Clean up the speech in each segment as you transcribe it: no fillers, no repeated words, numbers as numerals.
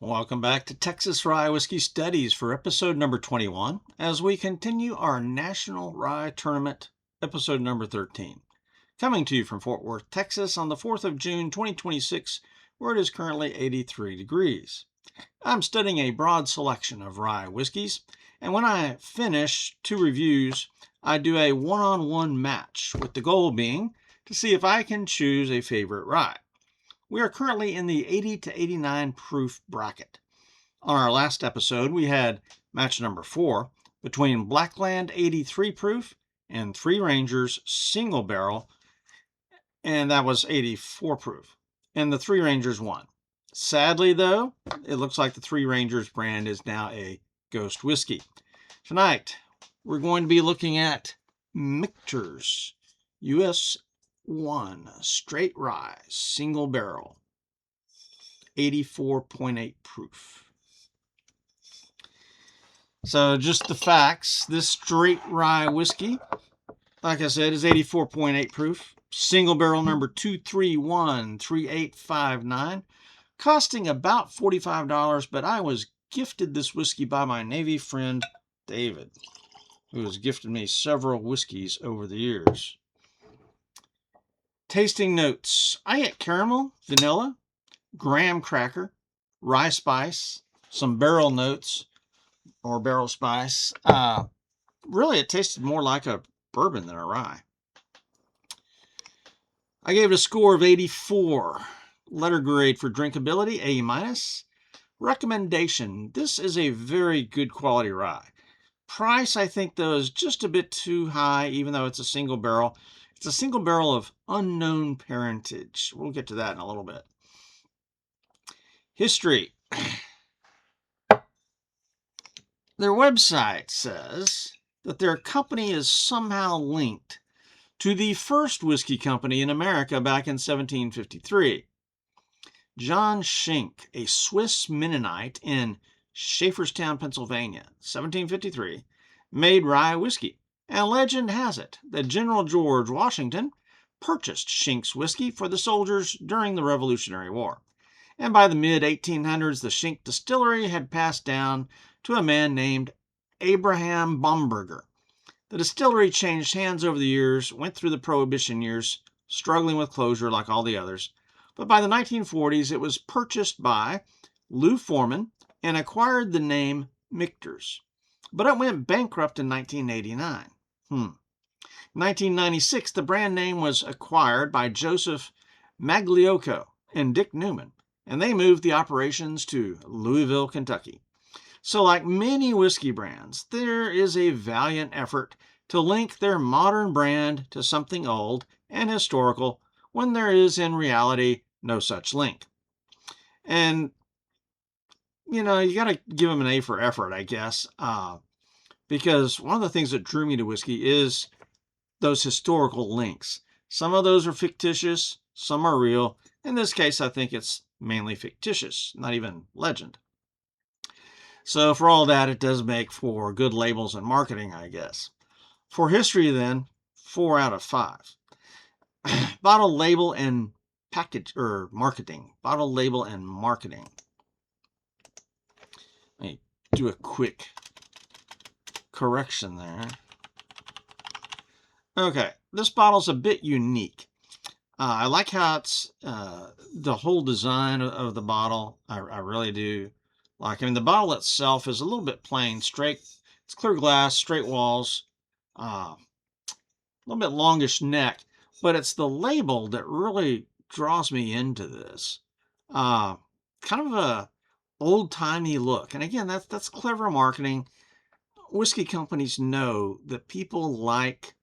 Welcome back to Texas Rye Whiskey Studies for episode number 21 as we continue our National Rye Tournament, episode number 13. Coming to you from Fort Worth, Texas on the 4th of June 2026, where it is currently 83 degrees. I'm studying a broad selection of rye whiskeys, and when I finish 2 reviews, I do a one-on-one match, with the goal being to see if I can choose a favorite rye. We are currently in the 80 to 89 proof bracket. On our last episode, we had match number 4 between Blackland 83 proof and Three Rangers single barrel, and that was 84 proof. And the Three Rangers won. Sadly, though, it looks like the Three Rangers brand is now a ghost whiskey. Tonight, we're going to be looking at Michter's US-1 straight rye single barrel, 84.8 proof. So just the facts, this straight rye whiskey, like I said, is 84.8 proof, single barrel number 2313859, costing about $45, but I was gifted this whiskey by my Navy friend David, who has gifted me several whiskeys over the years. Tasting notes: I get caramel, vanilla, graham cracker, rye spice, some barrel notes or barrel spice. Really, it tasted more like a bourbon than a rye. I gave it a score of 84. Letter grade for drinkability, A-. Recommendation: this is a very good quality rye. Price, I think, though, is just a bit too high, even though it's a single barrel. It's a single barrel of unknown parentage. We'll get to that in a little bit. History. Their website says that their company is somehow linked to the first whiskey company in America back in 1753. John Schenck, a Swiss Mennonite in Schaefferstown, Pennsylvania, 1753, made rye whiskey. And legend has it that General George Washington purchased Schenck's whiskey for the soldiers during the Revolutionary War. And by the mid-1800s, the Schenck distillery had passed down to a man named Abraham Bomberger. The distillery changed hands over the years, went through the Prohibition years, struggling with closure like all the others. But by the 1940s, it was purchased by Lou Foreman and acquired the name Michter's. But it went bankrupt in 1989. In 1996, the brand name was acquired by Joseph Magliocco and Dick Newman, and they moved the operations to Louisville, Kentucky. So like many whiskey brands, there is a valiant effort to link their modern brand to something old and historical when there is in reality no such link. And, you got to give them an A for effort, I guess, because one of the things that drew me to whiskey is those historical links. Some of those are fictitious, some are real. In this case, I think it's mainly fictitious, not even legend. So for all that, it does make for good labels and marketing, I guess. For history, then, 4 out of 5. Bottle label and marketing. Bottle label and marketing. Let me do a quick correction there. Okay, this bottle's a bit unique. I like how it's the whole design of the bottle. I really do like. I mean, the bottle itself is a little bit plain, straight. It's clear glass, straight walls, a little bit longish neck, but it's the label that really draws me into this. Kind of a old-timey look, and again, that's clever marketing. Whiskey companies know that people like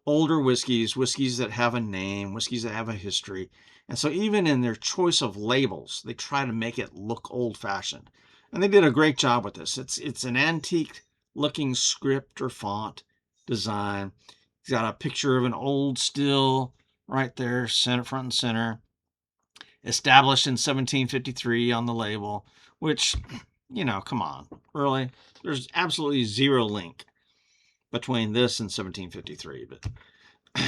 older whiskeys that have a name, whiskeys that have a history. And so even in their choice of labels, they try to make it look old-fashioned. And they did a great job with this. It's an antique-looking script or font design. It's got a picture of an old still right there, front and center. Established in 1753 on the label, which, come on, really? There's absolutely zero link between this and 1753, but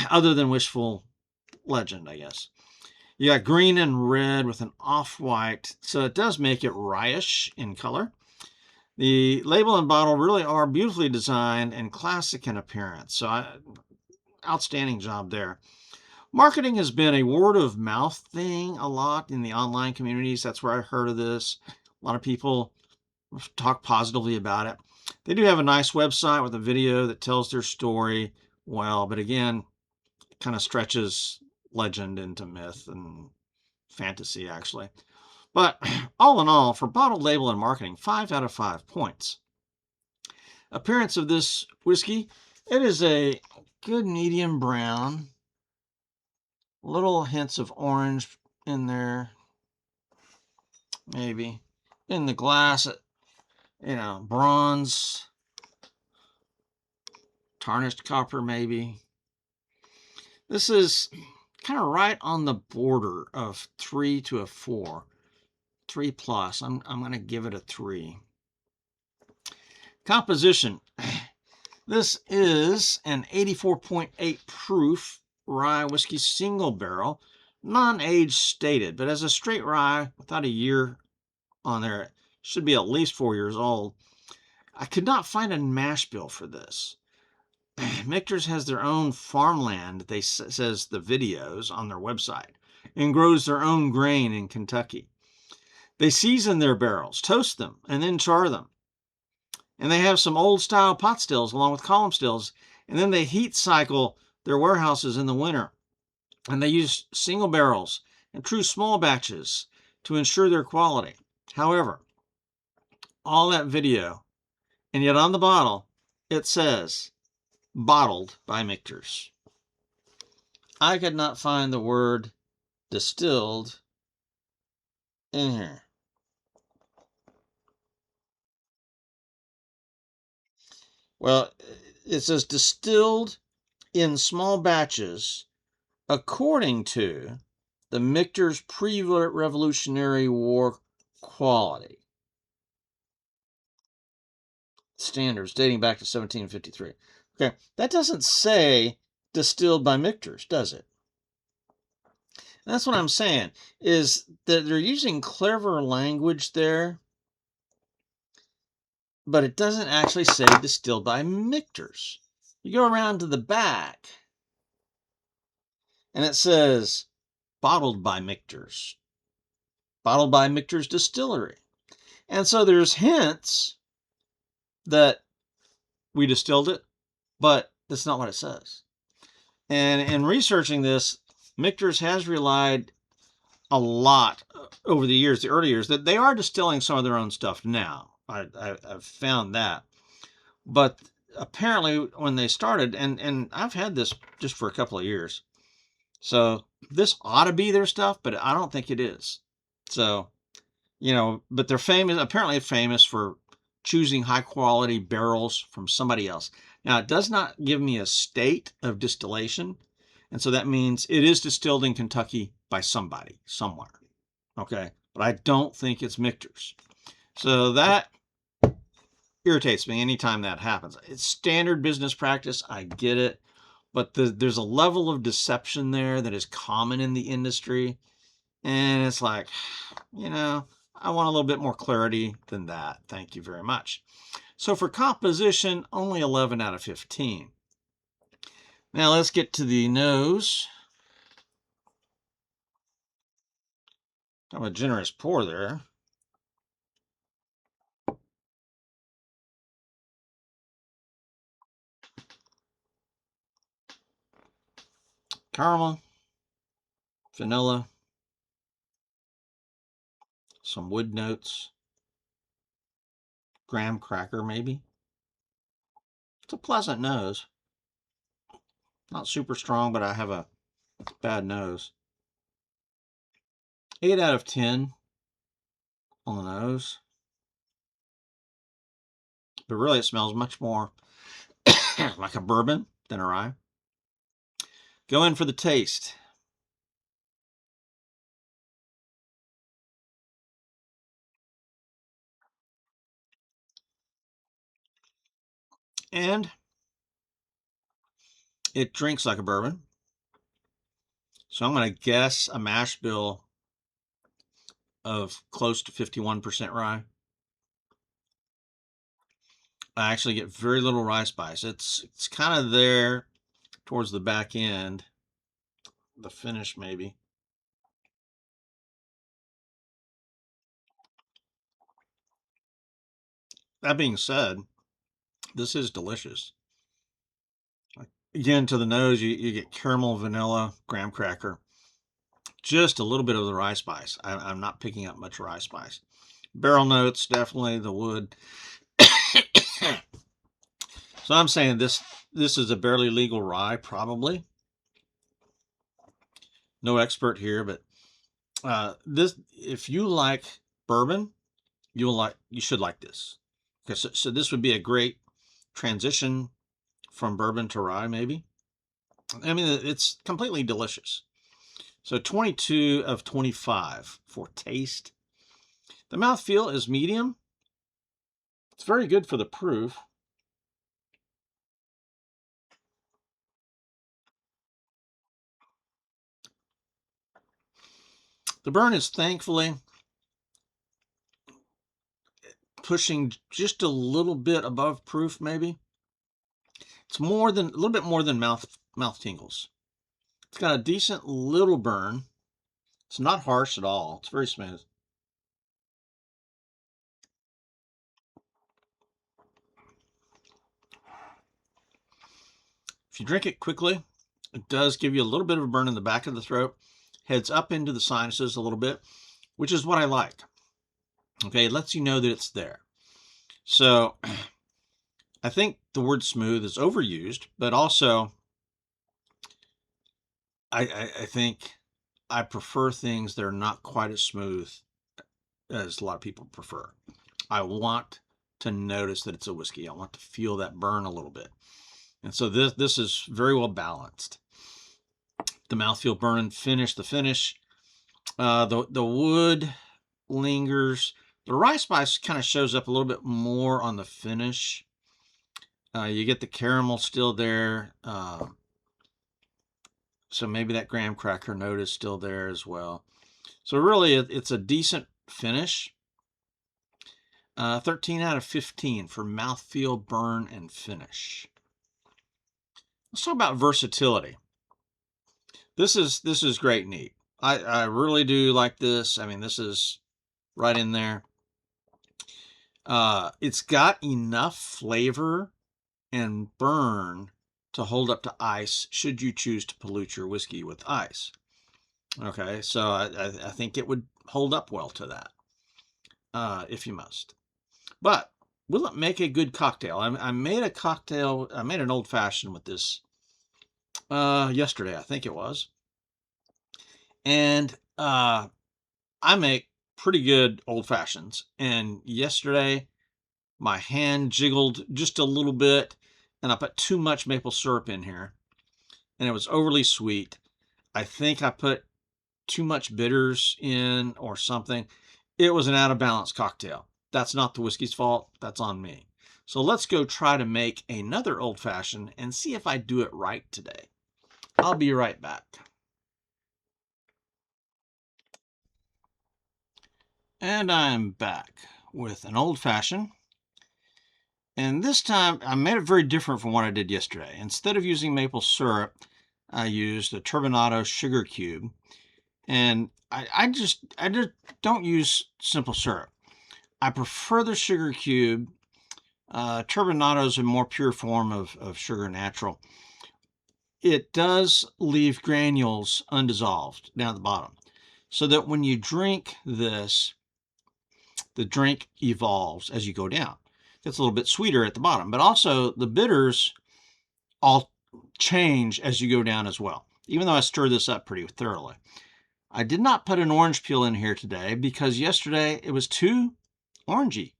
other than wishful legend, I guess. You got green and red with an off-white, so it does make it rye-ish in color. The label and bottle really are beautifully designed and classic in appearance, so outstanding job there. Marketing has been a word of mouth thing a lot in the online communities. That's where I heard of this. A lot of people talk positively about it. They do have a nice website with a video that tells their story well, but again, it kind of stretches legend into myth and fantasy, actually. But all in all, for bottled label and marketing, 5 out of 5 points. Appearance of this whiskey, it is a good medium brown. Little hints of orange in there, maybe. In the glass, bronze, tarnished copper, maybe. This is kind of right on the border of 3 to a 4. 3 plus. I'm going to give it a 3. Composition. This is an 84.8 proof rye whiskey single barrel, non-age stated, but as a straight rye without a year on there, it should be at least 4 years old. I could not find a mash bill for this. Michter's has their own farmland, says the videos on their website, and grows their own grain in Kentucky. They season their barrels, toast them, and then char them. And they have some old style pot stills along with column stills, and then they heat cycle their warehouses in the winter. And they use single barrels and true small batches to ensure their quality. However, all that video, and yet on the bottle, it says, bottled by Michter's. I could not find the word distilled in here. Well, it says distilled in small batches according to the Michter's pre-Revolutionary War quality standards dating back to 1753. Okay, that doesn't say distilled by Michter's, does it? And that's what I'm saying, is that they're using clever language there, but it doesn't actually say distilled by Michter's. You go around to the back, and it says bottled by Michter's. Bottled by Michter's Distillery. And so there's hints that we distilled it, but that's not what it says. And in researching this, Michter's has relied a lot over the years, the early years, that they are distilling some of their own stuff now. I've found that. But apparently when they started, and I've had this just for a couple of years, so this ought to be their stuff, but I don't think it is. So, but they're apparently famous for choosing high quality barrels from somebody else. Now, it does not give me a state of distillation, and so that means it is distilled in Kentucky by somebody, somewhere. Okay, but I don't think it's Michter's. So that irritates me anytime that happens. It's standard business practice, I get it, but there's a level of deception there that is common in the industry, and it's like, I want a little bit more clarity than that. Thank you very much. So for composition, only 11 out of 15. Now let's get to the nose. Kind of a generous pour there. Caramel, vanilla, some wood notes, graham cracker maybe. It's a pleasant nose. Not super strong, but I have a bad nose. 8 out of 10 on the nose. But really it smells much more like a bourbon than a rye. Go in for the taste. And it drinks like a bourbon. So I'm going to guess a mash bill of close to 51% rye. I actually get very little rye spice. It's kind of there towards the back end, the finish maybe. That being said, this is delicious. Again, to the nose, you get caramel, vanilla, graham cracker, just a little bit of the rye spice. I'm not picking up much rye spice. Barrel notes, definitely the wood. So I'm saying this is a barely legal rye, probably. No expert here, but this, if you like bourbon, you should like this. Okay, so this would be a great transition from bourbon to rye, maybe. I mean, it's completely delicious. So 22 of 25 for taste. The mouthfeel is medium. It's very good for the proof. The burn is thankfully pushing just a little bit above proof, maybe. It's a little bit more than mouth tingles. It's got a decent little burn. It's not harsh at all. It's very smooth. If you drink it quickly, it does give you a little bit of a burn in the back of the throat. Heads up into the sinuses a little bit, which is what I like. Okay, it lets you know that it's there. So I think the word smooth is overused, but also I think I prefer things that are not quite as smooth as a lot of people prefer. I want to notice that it's a whiskey. I want to feel that burn a little bit. And so this is very well balanced. The mouthfeel burn finish, the finish. The wood lingers. The rye spice kind of shows up a little bit more on the finish. You get the caramel still there. So maybe that graham cracker note is still there as well. So really, it's a decent finish. 13 out of 15 for mouthfeel, burn, and finish. Let's talk about versatility. This is great neat. I really do like this. I mean, this is right in there. It's got enough flavor and burn to hold up to ice should you choose to pollute your whiskey with ice. Okay, so I think it would hold up well to that if you must. But will it make a good cocktail? I made a cocktail. I made an old fashioned with this yesterday, I think it was, and I make pretty good old fashions. And yesterday, my hand jiggled just a little bit, and I put too much maple syrup in here, and it was overly sweet. I think I put too much bitters in or something. It was an out of balance cocktail. That's not the whiskey's fault. That's on me. So let's go try to make another old fashioned and see if I do it right today. I'll be right back. And I'm back with an old fashioned. And this time I made it very different from what I did yesterday. Instead of using maple syrup, I used a turbinado sugar cube. And I just don't use simple syrup. I prefer the sugar cube. Turbinado is a more pure form of sugar natural. It does leave granules undissolved down at the bottom, so that when you drink this, the drink evolves as you go down. It's a little bit sweeter at the bottom, but also the bitters all change as you go down as well, even though I stir this up pretty thoroughly. I did not put an orange peel in here today because yesterday it was too orangey.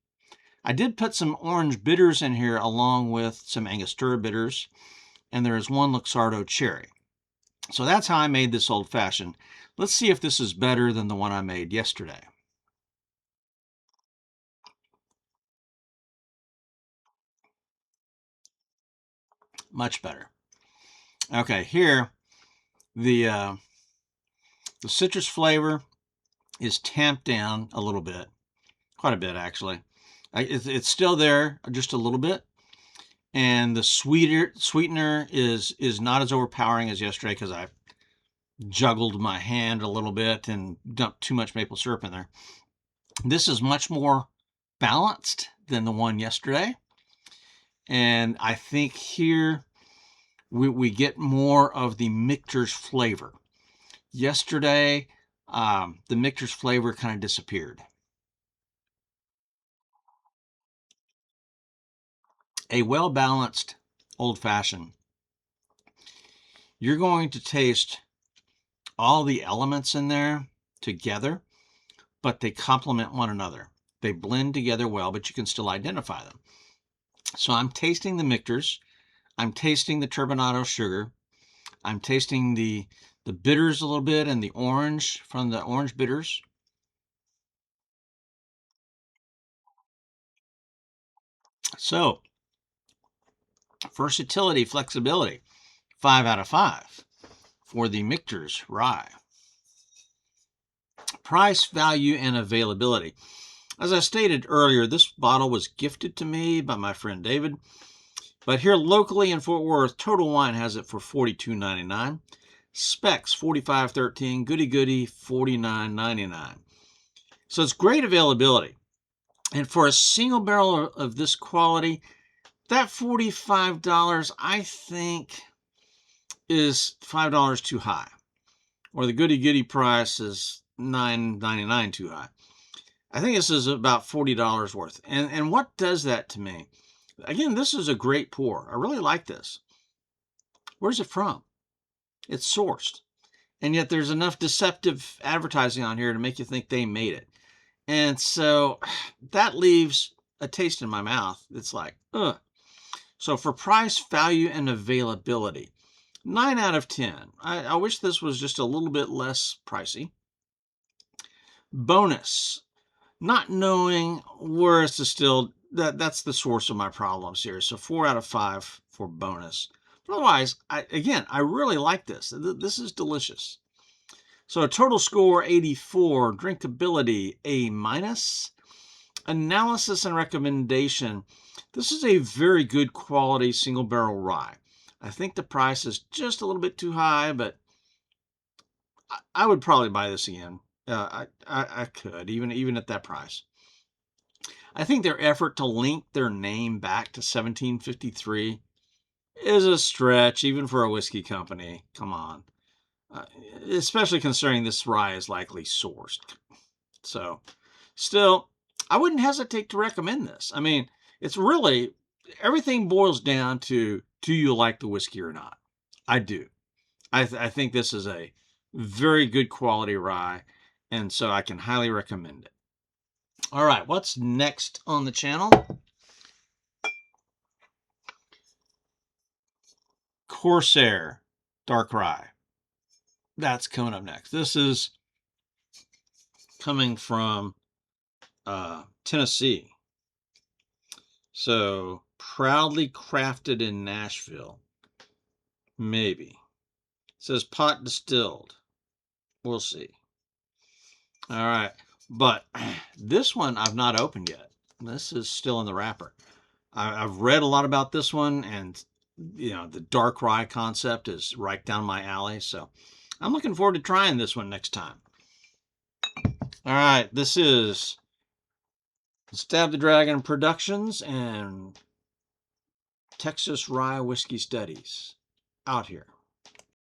I did put some orange bitters in here along with some Angostura bitters, and there is one Luxardo cherry. So that's how I made this old fashioned. Let's see if this is better than the one I made yesterday. Much better. Okay, here the The citrus flavor is tamped down a little bit, quite a bit actually. It's still there, just a little bit. And the sweetener is not as overpowering as yesterday because I juggled my hand a little bit and dumped too much maple syrup in there. This is much more balanced than the one yesterday. And I think here we get more of the Michter's flavor. Yesterday, the Michter's flavor kind of disappeared. A well-balanced old-fashioned, you're going to taste all the elements in there together, but they complement one another. They blend together well, but you can still identify them. So I'm tasting the Michter's. I'm tasting the turbinado sugar. I'm tasting the bitters a little bit and the orange from the orange bitters. So versatility, flexibility, 5 out of 5 for the Michter's Rye. Price, value, and availability. As I stated earlier, this bottle was gifted to me by my friend David. But here locally in Fort Worth, Total Wine has it for $42.99. Specs, $45.13. Goody Goody, $49.99. So it's great availability. And for a single barrel of this quality, that $45, I think, is $5 too high. Or the Goody Goody price is $9.99 too high. I think this is about $40 worth. And what does that to me? Again, this is a great pour. I really like this. Where's it from? It's sourced. And yet there's enough deceptive advertising on here to make you think they made it. And so that leaves a taste in my mouth. It's like, ugh. So for price, value, and availability, 9 out of 10. I wish this was just a little bit less pricey. Bonus, not knowing where it's distilled, that's the source of my problems here. So 4 out of 5 for bonus. But otherwise, I really like this. This is delicious. So a total score 84, drinkability A-. Analysis and recommendation. This is a very good quality single barrel rye. I think the price is just a little bit too high, but I would probably buy this again. I could, even at that price. I think their effort to link their name back to 1753 is a stretch, even for a whiskey company. Come on. Especially considering this rye is likely sourced. So, still, I wouldn't hesitate to recommend this. I mean, it's really, everything boils down to, do you like the whiskey or not? I do. I think this is a very good quality rye, and so I can highly recommend it. All right, what's next on the channel? Corsair Dark Rye. That's coming up next. This is coming from Tennessee. So, proudly crafted in Nashville. Maybe. It says pot distilled. We'll see. All right. But this one I've not opened yet. This is still in the wrapper. I've read a lot about this one, and the dark rye concept is right down my alley. So I'm looking forward to trying this one next time. All right. This is Stab the Dragon Productions and Texas Rye Whiskey Studies out here.